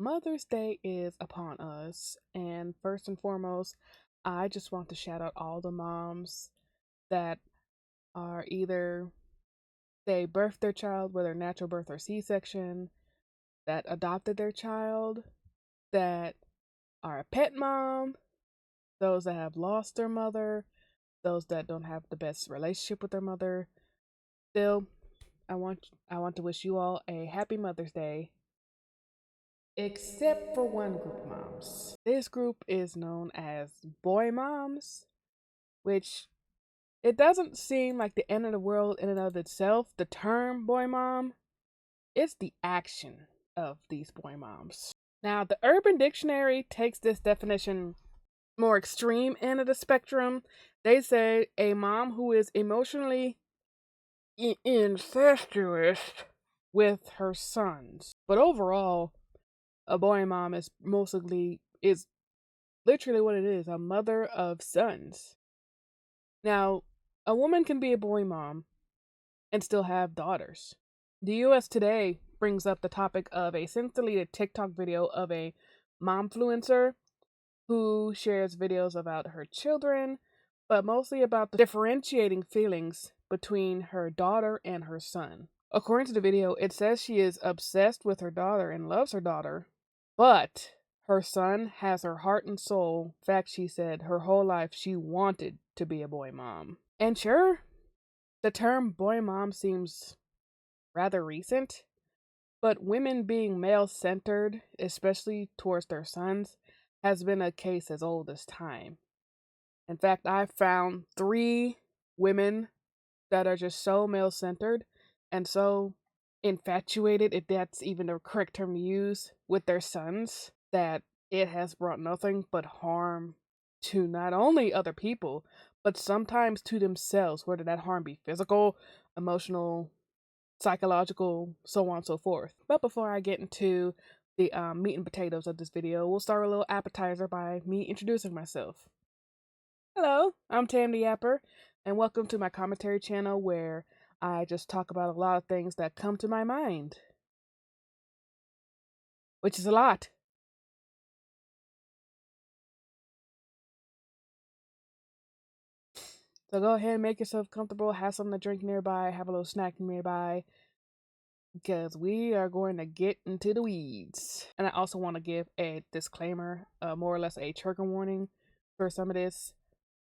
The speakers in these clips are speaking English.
Mother's Day is upon us, and first and foremost, I just want to shout out all the moms that are either they birthed their child, whether natural birth or C-section, that adopted their child, that are a pet mom, those that have lost their mother, those that don't have the best relationship with their mother. Still, I want to wish you all a happy Mother's Day. Except for one group of moms. This group is known as boy moms, which it doesn't seem like the end of the world in and of itself, the term boy mom. It's the action of these boy moms. Now, the Urban Dictionary takes this definition more extreme end of the spectrum. They say a mom who is emotionally incestuous with her sons. But overall, a boy mom is literally what it is, a mother of sons. Now, a woman can be a boy mom and still have daughters. The US Today brings up the topic of a since deleted TikTok video of a momfluencer who shares videos about her children, but mostly about the differentiating feelings between her daughter and her son. According to the video, it says she is obsessed with her daughter and loves her daughter, but her son has her heart and soul. In fact, she said her whole life she wanted to be a boy mom. And sure, the term boy mom seems rather recent, but women being male centered, especially towards their sons, has been a case as old as time. In fact, I found 3 women that are just so male centered and so infatuated, if that's even the correct term to use, with their sons, that it has brought nothing but harm to not only other people, but sometimes to themselves, whether that harm be physical, emotional, psychological, so on and so forth. But before I get into the meat and potatoes of this video, we'll start with a little appetizer by me introducing myself. Hello, I'm Tam the Yapper, and welcome to my commentary channel where I just talk about a lot of things that come to my mind, which is a lot. So go ahead and make yourself comfortable, have something to drink nearby, have a little snack nearby, because we are going to get into the weeds. And I also want to give a disclaimer, more or less a trigger warning for some of this.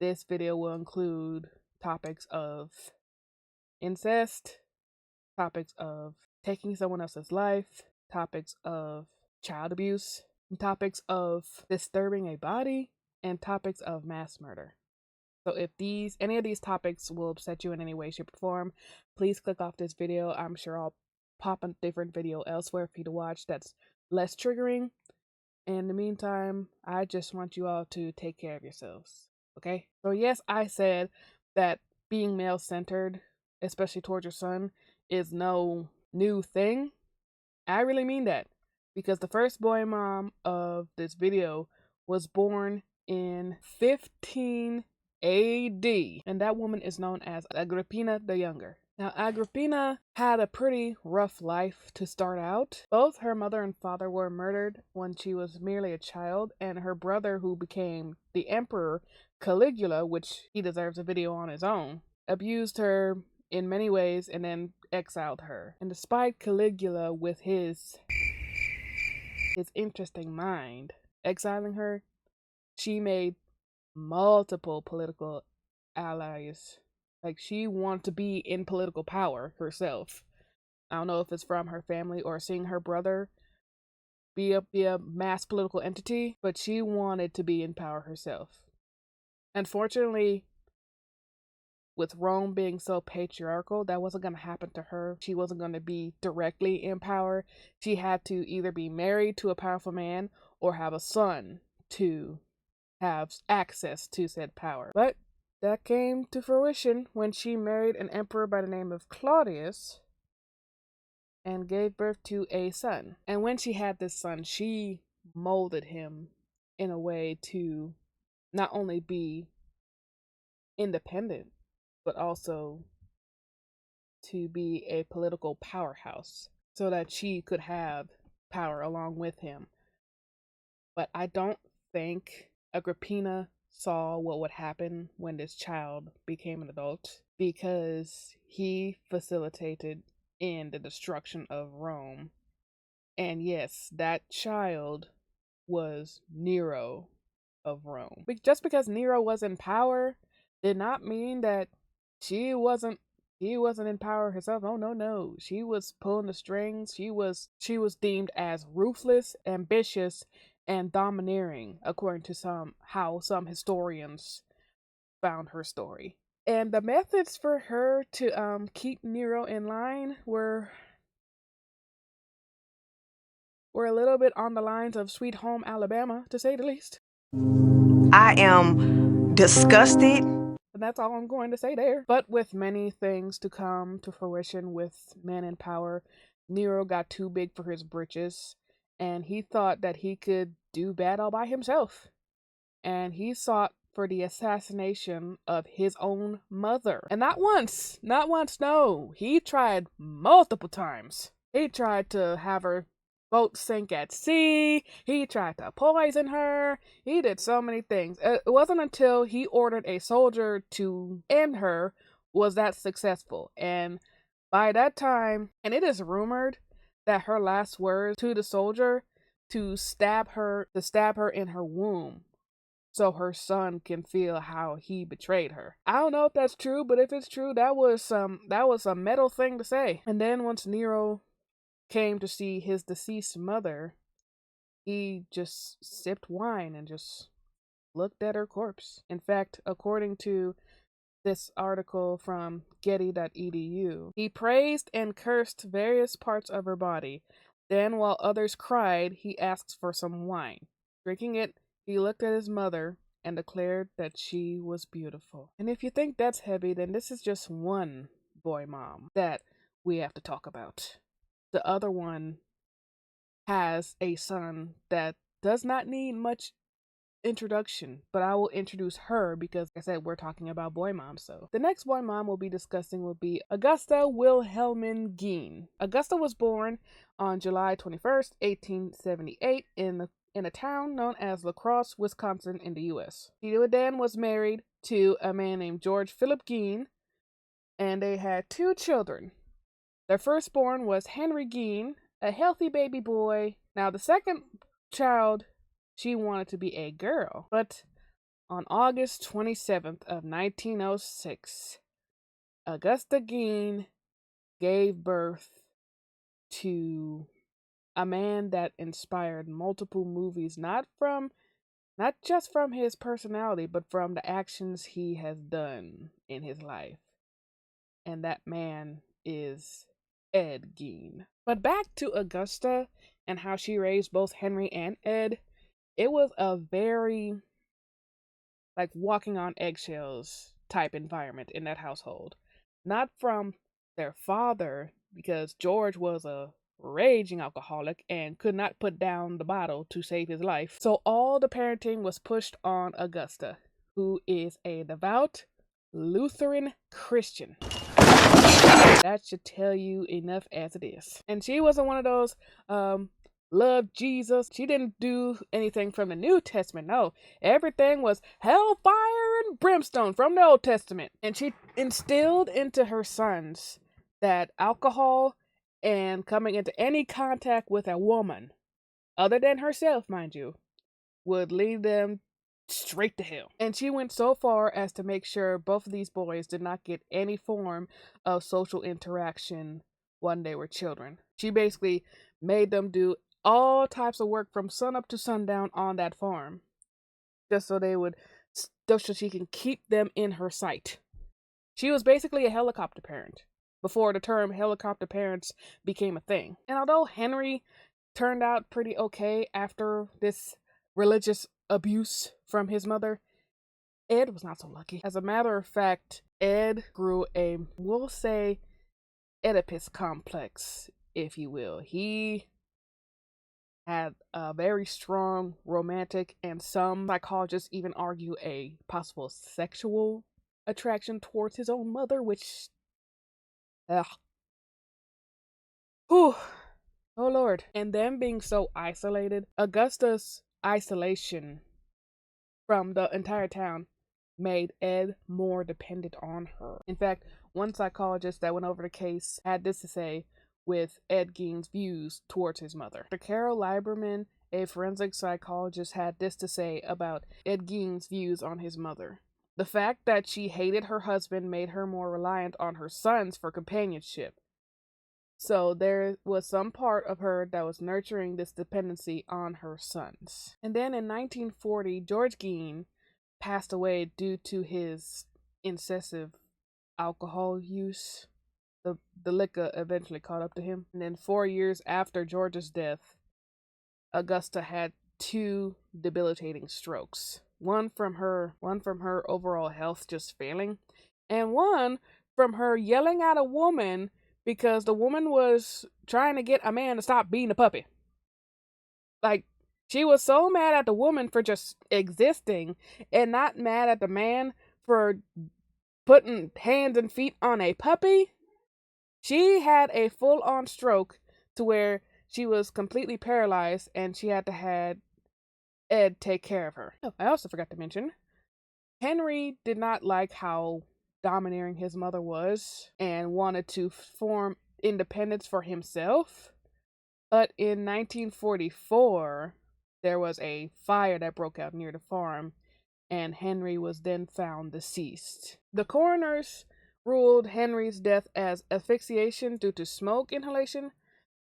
This video will include topics of incest, topics of taking someone else's life, topics of child abuse, topics of disturbing a body, and topics of mass murder. So if any of these topics will upset you in any way, shape, or form, please click off this video. I'm sure I'll pop a different video elsewhere for you to watch that's less triggering. In the meantime, I just want you all to take care of yourselves. Okay? So yes, I said that being male-centered, especially towards your son, is no new thing. I really mean that, because the first boy mom of this video was born in 15 AD, and that woman is known as Agrippina the Younger. Now, Agrippina had a pretty rough life to start out. Both her mother and father were murdered when she was merely a child, and her brother, who became the emperor, Caligula, which he deserves a video on his own, abused her in many ways and then exiled her. And despite Caligula, with his interesting mind, exiling her, she made multiple political allies. Like, she wanted to be in political power herself. I don't know if it's from her family or seeing her brother be a mass political entity, but she wanted to be in power herself. Unfortunately, with Rome being so patriarchal, that wasn't going to happen to her. She wasn't going to be directly in power. She had to either be married to a powerful man or have a son to have access to said power. But that came to fruition when she married an emperor by the name of Claudius and gave birth to a son. And when she had this son, she molded him in a way to not only be independent, but also to be a political powerhouse so that she could have power along with him. But I don't think Agrippina saw what would happen when this child became an adult, because he facilitated in the destruction of Rome. And yes, that child was Nero of Rome. Just because Nero was in power did not mean that she wasn't she wasn't in power herself. Oh no, no. She was pulling the strings. She was deemed as ruthless, ambitious, and domineering, according to some historians found her story. And the methods for her to keep Nero in line were a little bit on the lines of Sweet Home Alabama, to say the least. I am disgusted. And that's all I'm going to say there. But with many things to come to fruition with men in power, Nero got too big for his britches, and he thought that he could do bad all by himself. And he sought for the assassination of his own mother. And not once, no. He tried multiple times. He tried to have her boat sink at sea. He tried to poison her. He did so many things. It wasn't until he ordered a soldier to end her was that successful. And by that time, and it is rumored that her last words to the soldier to stab her in her womb, so her son can feel how he betrayed her. I don't know if that's true, but if it's true, that was a metal thing to say. And then once Nero came to see his deceased mother, he just sipped wine and just looked at her corpse. In fact, according to this article from getty.edu, he praised and cursed various parts of her body. Then, while others cried, he asked for some wine. Drinking it, he looked at his mother and declared that she was beautiful. And if you think that's heavy, then this is just one boy mom that we have to talk about. The other one has a son that does not need much introduction, but I will introduce her because, like I said, we're talking about boy moms. So the next boy mom we'll be discussing will be Augusta Wilhelmine Geen. Augusta was born on July 21st, 1878 in a town known as La Crosse, Wisconsin in the U.S. She then was married to a man named George Philip Geen, and they had 2 children. Their firstborn was Henry Geen, a healthy baby boy. Now, the second child, she wanted to be a girl, but on August 27th of 1906, Augusta Geen gave birth to a man that inspired multiple movies, not just from his personality, but from the actions he has done in his life. And that man is Ed Gein. But back to Augusta and how she raised both Henry and Ed. It was a very walking on eggshells type environment in that household. Not from their father, because George was a raging alcoholic and could not put down the bottle to save his life. So all the parenting was pushed on Augusta, who is a devout Lutheran Christian. That should tell you enough as it is. And she wasn't one of those love Jesus. She didn't do anything from the New Testament. No, everything was hellfire and brimstone from the Old Testament. And she instilled into her sons that alcohol and coming into any contact with a woman, other than herself, mind you, would lead them straight to hell. And she went so far as to make sure both of these boys did not get any form of social interaction when they were children. She basically made them do all types of work from sunup to sundown on that farm, just so she can keep them in her sight. She was basically a helicopter parent before the term helicopter parents became a thing. And although Henry turned out pretty okay after this religious abuse from his mother, Ed was not so lucky. As a matter of fact, Ed grew we'll say, Oedipus complex, if you will. He had a very strong romantic, and some psychologists even argue a possible sexual attraction towards his own mother, which, whew, oh Lord. And them being so isolated, Augusta's isolation from the entire town made Ed more dependent on her. In fact, one psychologist that went over the case had this to say with Ed Gein's views towards his mother. Dr. Carol Lieberman, a forensic psychologist, had this to say about Ed Gein's views on his mother. The fact that she hated her husband made her more reliant on her sons for companionship. So there was some part of her that was nurturing this dependency on her sons. And then in 1940, George Gein passed away due to his excessive alcohol use. The liquor eventually caught up to him. And then 4 years after George's death, Augusta had 2 debilitating strokes. One from her overall health just failing, and one from her yelling at a woman because the woman was trying to get a man to stop being a puppy. Like, she was so mad at the woman for just existing and not mad at the man for putting hands and feet on a puppy. She had a full-on stroke to where she was completely paralyzed and she had to have Ed take care of her. Oh, I also forgot to mention, Henry did not like how domineering his mother was and wanted to form independence for himself. But in 1944, there was a fire that broke out near the farm, and Henry was then found deceased. The coroners ruled Henry's death as asphyxiation due to smoke inhalation,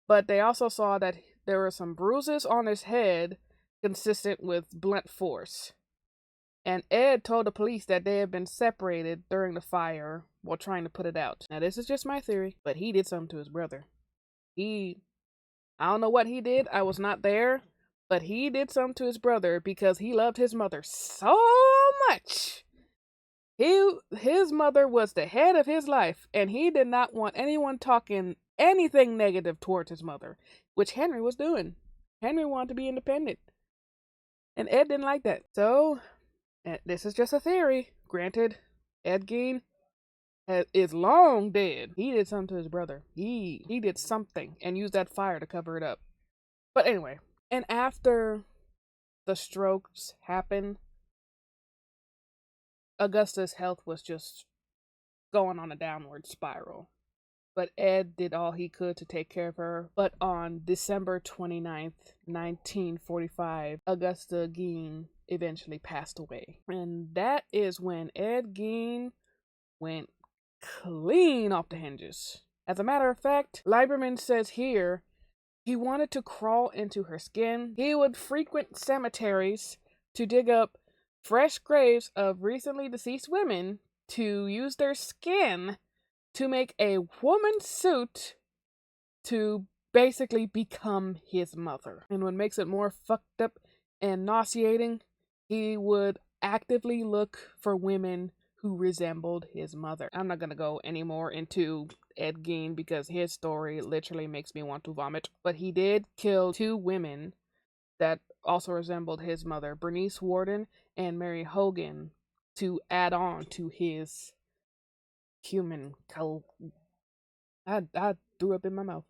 but they also saw that there were some bruises on his head consistent with blunt force. And Ed told the police that they had been separated during the fire while trying to put it out. Now, this is just my theory, but he did something to his brother. I don't know what he did. I was not there, but he did something to his brother because he loved his mother so much. His mother was the head of his life, and he did not want anyone talking anything negative towards his mother, which Henry was doing. Henry wanted to be independent, and Ed didn't like that. So, this is just a theory. Granted, Ed Gein is long dead. He did something to his brother. He did something and used that fire to cover it up. But anyway, and after the strokes happened, Augusta's health was just going on a downward spiral. But Ed did all he could to take care of her. But on December 29th, 1945, Augusta Gein eventually passed away. And that is when Ed Gein went clean off the hinges. As a matter of fact, Lieberman says here, he wanted to crawl into her skin. He would frequent cemeteries to dig up fresh graves of recently deceased women to use their skin to make a woman's suit to basically become his mother. And what makes it more fucked up and nauseating, he would actively look for women who resembled his mother. I'm not gonna go any more into Ed Gein because his story literally makes me want to vomit. But he did kill 2 women that also resembled his mother, Bernice Warden and Mary Hogan, to add on to his human I threw up in my mouth.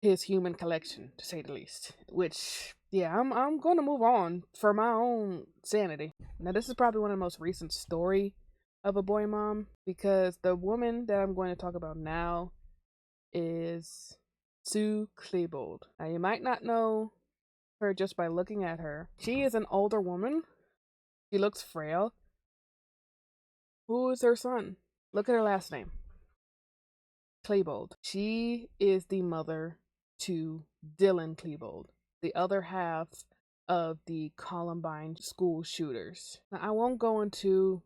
His human collection, to say the least. Which, yeah, I'm going to move on for my own sanity. Now, this is probably one of the most recent story of a boy mom, because the woman that I'm going to talk about now is Sue Klebold. Now, you might not know her just by looking at her. She is an older woman. She looks frail. Who is her son? Look at her last name. Klebold. She is the mother to Dylan Klebold, the other half of the Columbine school shooters. Now, I won't go into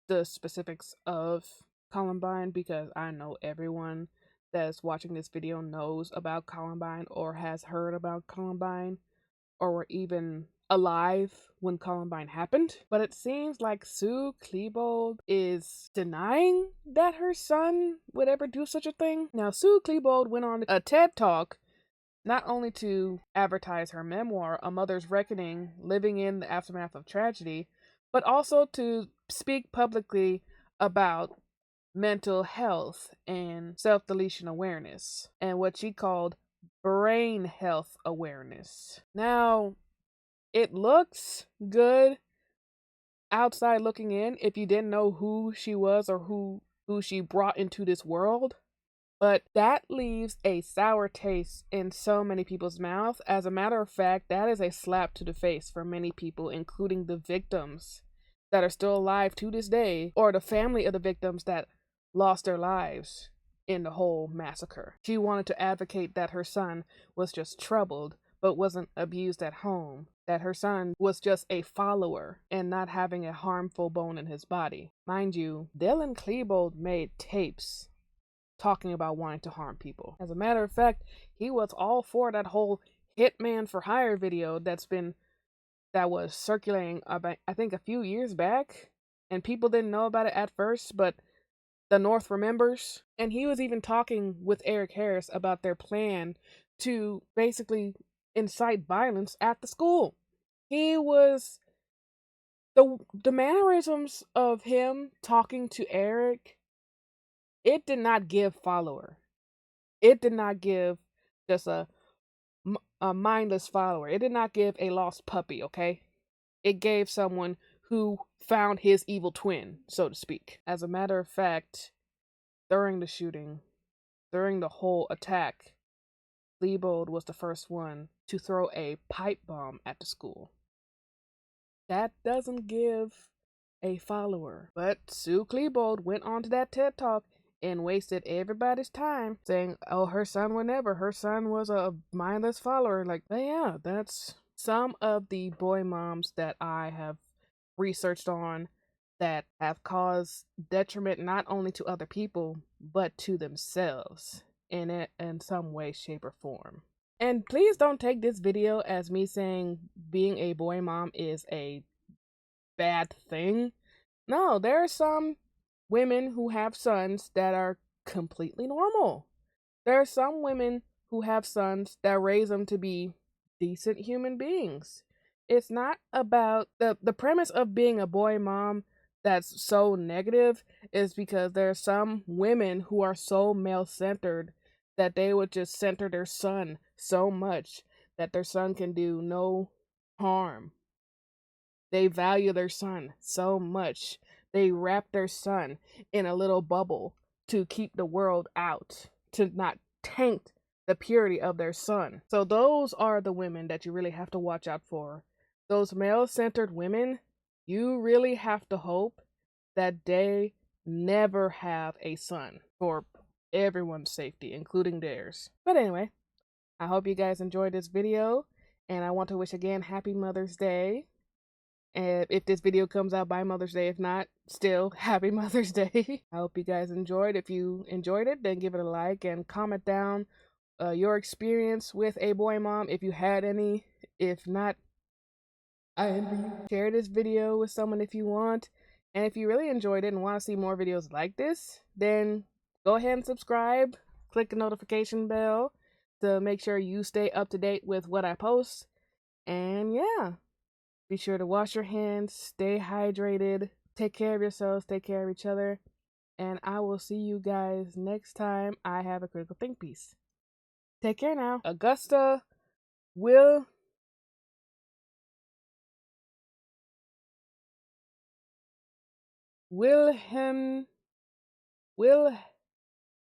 the specifics of Columbine because I know everyone that's watching this video knows about Columbine or has heard about Columbine or were even alive when Columbine happened. But it seems like Sue Klebold is denying that her son would ever do such a thing. Now, Sue Klebold went on a TED Talk not only to advertise her memoir, A Mother's Reckoning, Living in the Aftermath of Tragedy, but also to speak publicly about mental health and self-deletion awareness and what she called brain health awareness. Now, it looks good outside looking in if you didn't know who she was or who she brought into this world. But that leaves a sour taste in so many people's mouth. As a matter of fact, that is a slap to the face for many people, including the victims that are still alive to this day, or the family of the victims that lost their lives in the whole massacre. She wanted to advocate that her son was just troubled, but wasn't abused at home, that her son was just a follower and not having a harmful bone in his body. Mind you, Dylan Klebold made tapes talking about wanting to harm people. As a matter of fact, he was all for that whole hitman for hire video that was circulating about, I think, a few years back, and people didn't know about it at first, but the North remembers. And he was even talking with Eric Harris about their plan to basically incite violence at the school. He was the mannerisms of him talking to Eric, it did not give follower. It did not give just a mindless follower. It did not give a lost puppy, okay? It gave someone who found his evil twin, so to speak. As a matter of fact, during the shooting, during the whole attack, Klebold was the first one to throw a pipe bomb at the school. That doesn't give a follower. But Sue Klebold went on to that TED Talk and wasted everybody's time saying, oh, her son would never. Her son was a mindless follower. Like, but yeah, that's some of the boy moms that I have researched on that have caused detriment not only to other people, but to themselves in some way, shape, or form. And please don't take this video as me saying being a boy mom is a bad thing. No, there are some women who have sons that are completely normal. There are some women who have sons that raise them to be decent human beings. It's not about the premise of being a boy mom that's so negative is because there are some women who are so male centered that they would just center their son so much that their son can do no harm. They value their son so much. They wrap their son in a little bubble to keep the world out, to not taint the purity of their son. So those are the women that you really have to watch out for. Those male-centered women, you really have to hope that they never have a son for everyone's safety, including theirs. But anyway, I hope you guys enjoyed this video, and I want to wish again Happy Mother's Day. And if this video comes out by Mother's Day, if not, still Happy Mother's Day. I hope you guys enjoyed. If you enjoyed it, then give it a like and comment down your experience with a boy mom if you had any. If not, I envy you. Share this video with someone if you want. And if you really enjoyed it and want to see more videos like this, then go ahead and subscribe. Click the notification bell to make sure you stay up to date with what I post. And yeah. Be sure to wash your hands, stay hydrated, take care of yourselves, take care of each other, and I will see you guys next time I have a critical think piece. Take care now. Augusta will Wilhelm Will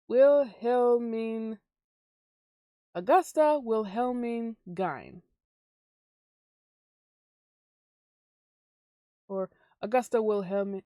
Wilhelmine Augusta Wilhelmine Gein, or Augusta Wilhelmine